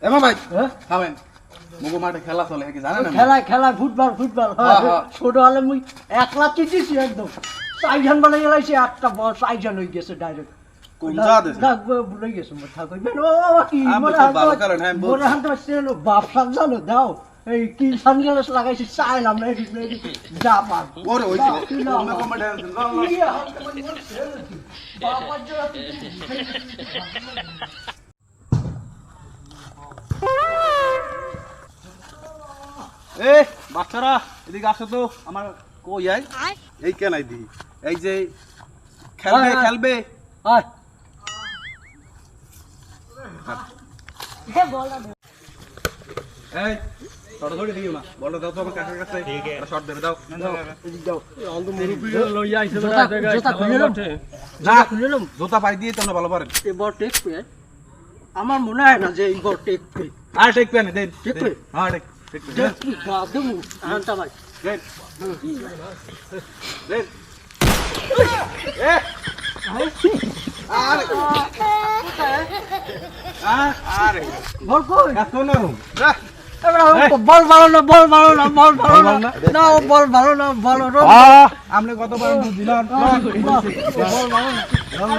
এমা ভাই হ্যাঁ খাবেন মুগো মাঠে খেলা চলে কি জানেন না খেলা খেলা ফুটবল ফুটবল ছোট হলে মুই একলা চিটিছি একদম চাইজান বানাই গেলাইছে একটা বল চাইজান হয়ে গেছে ডাইরেক্ট কোন জাত আছে ভুলে গেছে মোটা কইবেন ও কি আমি মনে তো ভালো করেন, হ্যাঁ, বলছি। মনে হাতে ছিল বাপ সাত জানো দাও এই কি সানগ্লাস লাগাইছি চাইলাম না এদিক এদিক যা পার ওরে ওই দাও, কি নাও? মুগো মাঠে আছেন কি হাতে মানে মোর ছেলে কি? বাবার জন্য তুই এই বাচ্চারা এদিকে আসো তো আমার কই আই এই কেনাই দি এই যে খেলবে আয়, আয়। খেলবে আয় এ বলা দে এই ছড়াছড়ি দিও না বলটা দাও তো আমার কাকার কাছে একটা শট দেবে দাও এদিক দাও জোতা জোতা খুলে নাও না খুলে নাও জুতা পাই দিয়ে তোমরা ভালো পারেন এ বড় টেক পে আমার মনে হয় না যে এই বড় টেক পে আর ঠিক পেন দেন ঠিক পে? হ্যাঁ ঠিক ঠিক টেক পে বাদমু আনতা ভাই দেন দেন এ আরে আরে বল কই এত না যা বল ভালো না বল ভালো না বল ভালো না না বল ভালো না বল আমনে কতবার দিলাম বল ভালো না